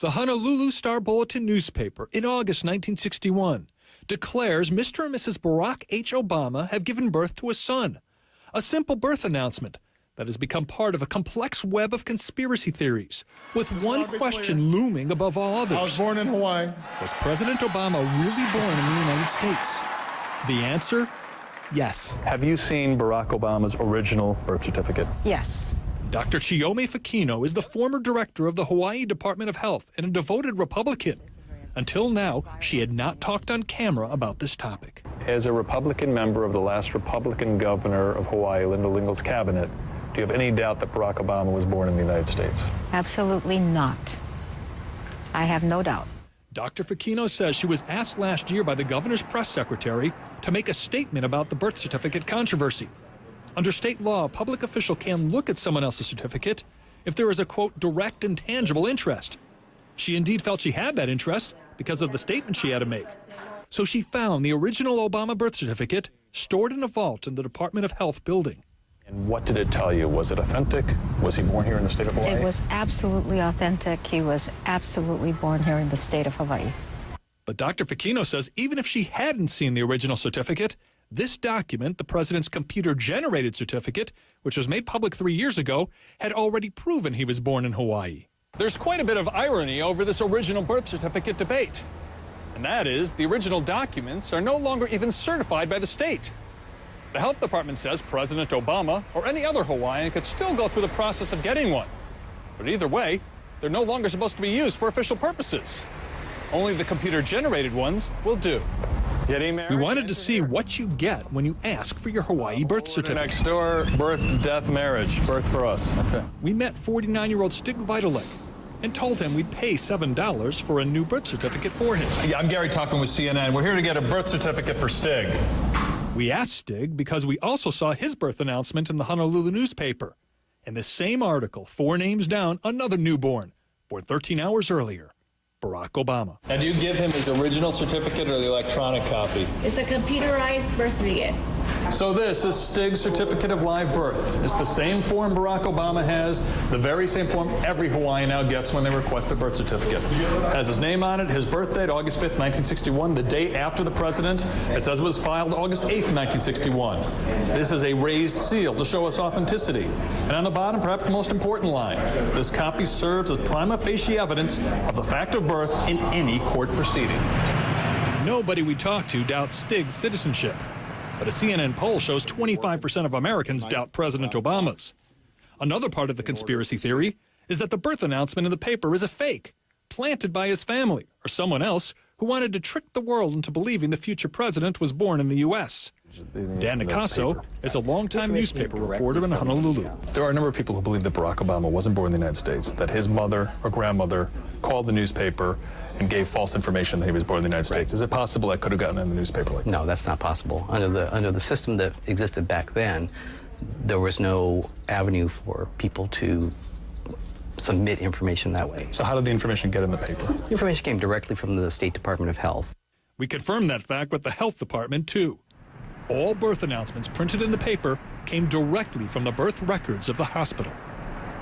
The Honolulu Star-Bulletin newspaper in August 1961 declares Mr. and Mrs. Barack H. Obama have given birth to a son. A simple birth announcement that has become part of a complex web of conspiracy theories, with one question looming above all others. I was born in Hawaii. Was President Obama really born in the United States? The answer, yes. Have you seen Barack Obama's original birth certificate? Yes. Dr. Chiome Fakino is the former director of the Hawaii Department of Health and a devoted Republican. Until now, she had not talked on camera about this topic. As a Republican member of the last Republican governor of Hawaii, Linda Lingle's cabinet, do you have any doubt that Barack Obama was born in the United States? Absolutely not. I have no doubt. Dr. Fakino says she was asked last year by the governor's press secretary to make a statement about the birth certificate controversy. Under state law, a public official can look at someone else's certificate if there is a, quote, direct and tangible interest. She indeed felt she had that interest because of the statement she had to make. So she found the original Obama birth certificate stored in a vault in the Department of Health building. And what did it tell you? Was it authentic? Was he born here in the state of Hawaii? It was absolutely authentic. He was absolutely born here in the state of Hawaii. But Dr. Fakino says even if she hadn't seen the original certificate, this document, the president's computer-generated certificate, which was made public 3 years ago, had already proven he was born in Hawaii. There's quite a bit of irony over this original birth certificate debate. And that is, the original documents are no longer even certified by the state. The health department says President Obama or any other Hawaiian could still go through the process of getting one. But either way, they're no longer supposed to be used for official purposes. Only the computer-generated ones will do. We wanted to see what you get when you ask for your Hawaii birth certificate. Next door, birth, death, marriage. Birth for us. Okay. We met 49-year-old Stig Vitalig and told him we'd pay $7 for a new birth certificate for him. Yeah, I'm Gary Tuchman with CNN. We're here to get a birth certificate for Stig. We asked Stig because we also saw his birth announcement in the Honolulu newspaper. In the same article, 4 names down, another newborn, born 13 hours earlier, Barack Obama. And do you give him his original certificate or the electronic copy? It's a computerized birth certificate. So this is Stig's certificate of live birth. It's the same form Barack Obama has, the very same form every Hawaiian now gets when they request a birth certificate. Has his name on it, his birth date, August 5th, 1961, the day after the president. It says it was filed August 8th, 1961. This is a raised seal to show us authenticity. And on the bottom, perhaps the most important line, this copy serves as prima facie evidence of the fact of birth in any court proceeding. Nobody we talked to doubts Stig's citizenship. But a CNN poll shows 25% of Americans doubt President Obama's. Another part of the conspiracy theory is that the birth announcement in the paper is a fake, planted by his family or someone else who wanted to trick the world into believing the future president was born in the U.S. Dan Nicasso is a longtime newspaper reporter in Honolulu. There are a number of people who believe that Barack Obama wasn't born in the United States, that his mother or grandmother called the newspaper and gave false information that he was born in the United States. Is it possible that could have gotten in the newspaper like that? No, that's not possible. Under the system that existed back then, there was no avenue for people to submit information that way. So how did the information get in the paper? The information came directly from the State Department of Health. We confirmed that fact with the health department, too. All birth announcements printed in the paper came directly from the birth records of the hospital.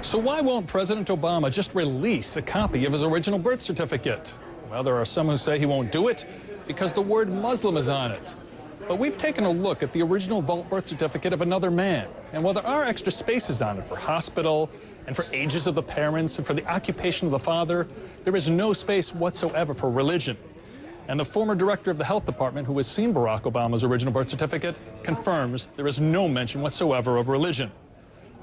So why won't President Obama just release a copy of his original birth certificate? Well, there are some who say he won't do it because the word Muslim is on it. But we've taken a look at the original vault birth certificate of another man. And while there are extra spaces on it for hospital and for ages of the parents and for the occupation of the father, there is no space whatsoever for religion. And the former director of the health department, who has seen Barack Obama's original birth certificate, confirms there is no mention whatsoever of religion.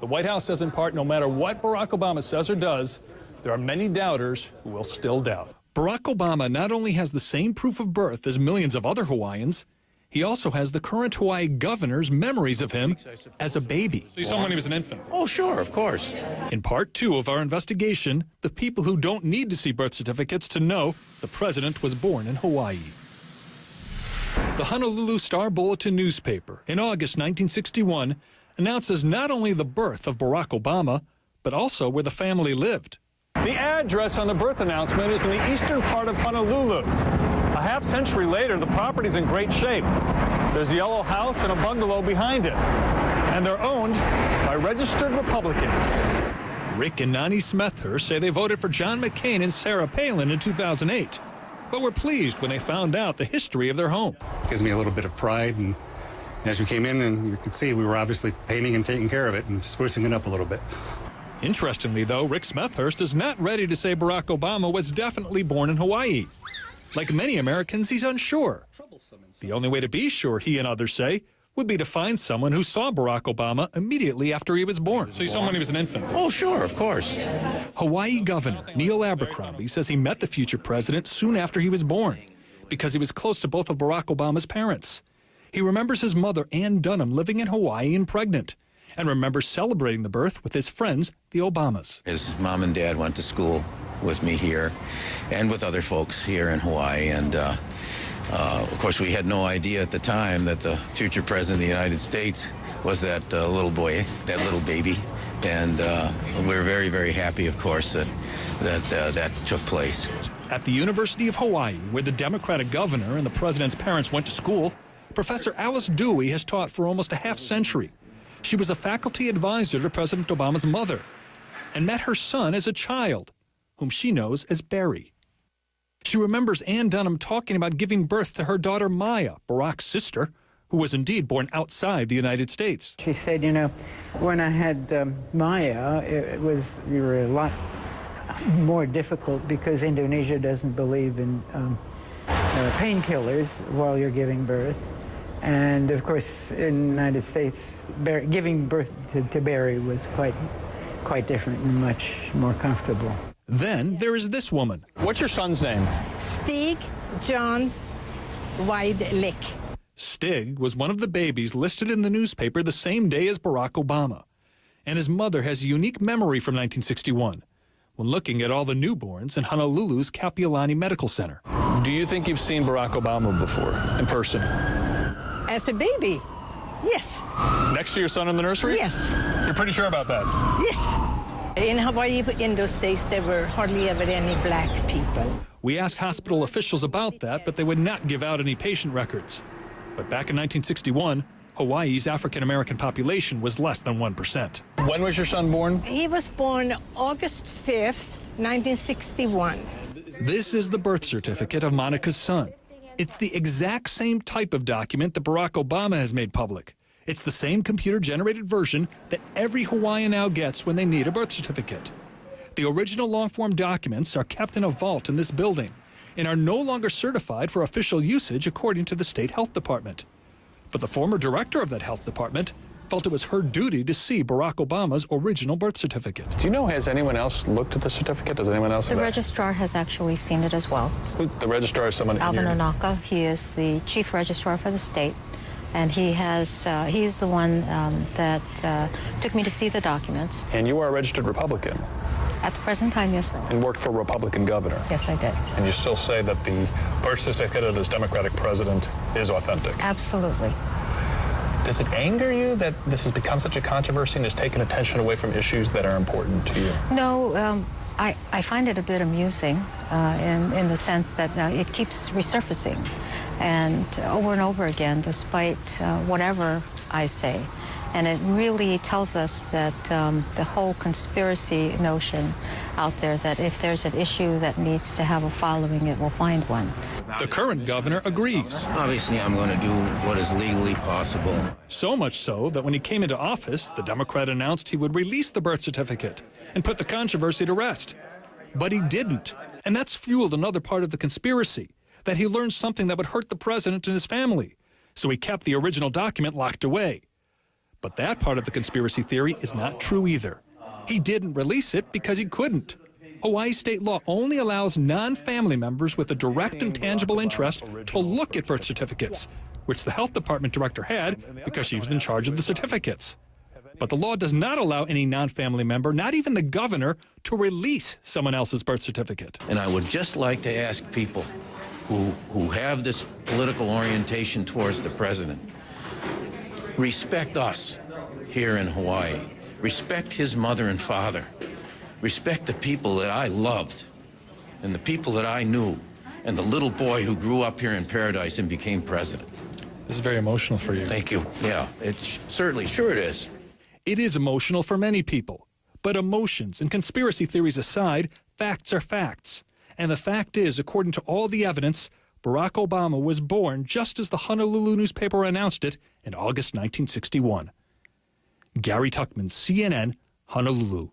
The White House says in part, no matter what Barack Obama says or does, there are many doubters who will still doubt. Barack Obama not only has the same proof of birth as millions of other Hawaiians, he also has the current Hawaii governor's memories of him as a baby. So you saw him when he was an infant? Oh, sure, of course. In part 2 of our investigation, the people who don't need to see birth certificates to know the president was born in Hawaii. The Honolulu Star-Bulletin newspaper in August 1961 announces not only the birth of Barack Obama, but also where the family lived. The address on the birth announcement is in the eastern part of Honolulu. A half-century later, the property's in great shape. There's a yellow house and a bungalow behind it. And they're owned by registered Republicans. Rick and Nani Smethurst say they voted for John McCain and Sarah Palin in 2008, but were pleased when they found out the history of their home. Gives me a little bit of pride, and as you came in, and you could see we were obviously painting and taking care of it and sprucing it up a little bit. Interestingly, though, Rick Smethurst is not ready to say Barack Obama was definitely born in Hawaii. Like many Americans, he's unsure. The only way to be sure, he and others say, would be to find someone who saw Barack Obama immediately after he was born. So you saw him when he was an infant? Oh, sure, of course. Hawaii Governor Neil Abercrombie says he met the future president soon after he was born because he was close to both of Barack Obama's parents. He remembers his mother, Ann Dunham, living in Hawaii and pregnant, and remembers celebrating the birth with his friends, the Obamas. His mom and dad went to school with me here and with other folks here in Hawaii, and of course we had no idea at the time that the future president of the United States was that little boy, that little baby, and we're very, very happy, of course, that took place. At the University of Hawaii, where the Democratic governor and the president's parents went to school, Professor Alice Dewey has taught for almost a half-century. She was a faculty advisor to President Obama's mother and met her son as a child, whom she knows as Barry. She remembers Ann Dunham talking about giving birth to her daughter Maya, Barack's sister, who was indeed born outside the United States. She said, you know, when I had Maya, we were a lot more difficult because Indonesia doesn't believe in painkillers while you're giving birth. And of course, in the United States, giving birth to Barry was quite different and much more comfortable. Then there is this woman. What's your son's name? Stig John Widelick. Stig was one of the babies listed in the newspaper the same day as Barack Obama. And his mother has a unique memory from 1961 when looking at all the newborns in Honolulu's Kapiolani Medical Center. Do you think you've seen Barack Obama before, in person? As a baby, yes. Next to your son in the nursery? Yes. You're pretty sure about that? Yes. In Hawaii, in those days, there were hardly ever any black people. We asked hospital officials about that, but they would not give out any patient records. But back in 1961, Hawaii's African-American population was less than 1%. When was your son born? He was born August 5th, 1961. This is the birth certificate of Monica's son. It's the exact same type of document that Barack Obama has made public. It's the same computer-generated version that every Hawaiian now gets when they need a birth certificate. The original long-form documents are kept in a vault in this building and are no longer certified for official usage according to the state health department. But the former director of that health department felt it was her duty to see Barack Obama's original birth certificate. Do you know, has anyone else looked at the certificate? Does anyone else? The registrar has actually seen it as well. The registrar is someone Alvin here? Onaka. He is the chief registrar for the state, and he's the one that took me to see the documents. And you are a registered Republican? At the present time, yes, sir. And worked for a Republican governor? Yes, I did. And you still say that the birth certificate of this Democratic president is authentic? Absolutely. Does it anger you that this has become such a controversy and has taken attention away from issues that are important to you? No, I find it a bit amusing in the sense that it keeps resurfacing and over again, despite whatever I say. And it really tells us that the whole conspiracy notion out there, that if there's an issue that needs to have a following, it will find one. The current governor agrees. Obviously, I'm going to do what is legally possible. So much so that when he came into office, the Democrat announced he would release the birth certificate and put the controversy to rest. But he didn't. And that's fueled another part of the conspiracy, that he learned something that would hurt the president and his family. So he kept the original document locked away. But that part of the conspiracy theory is not true either. He didn't release it because he couldn't. Hawaii state law only allows non-family members with a direct and tangible interest to look at birth certificates, which the health department director had because she was in charge of the certificates. But the law does not allow any non-family member, not even the governor, to release someone else's birth certificate. And I would just like to ask people who have this political orientation towards the president, respect us here in Hawaii. Respect his mother and father. Respect the people that I loved and the people that I knew and the little boy who grew up here in paradise and became president. This is very emotional for you. Thank you. Yeah, sure it is. It is emotional for many people. But emotions and conspiracy theories aside, facts are facts. And the fact is, according to all the evidence, Barack Obama was born just as the Honolulu newspaper announced it in August 1961. Gary Tuchman, CNN, Honolulu.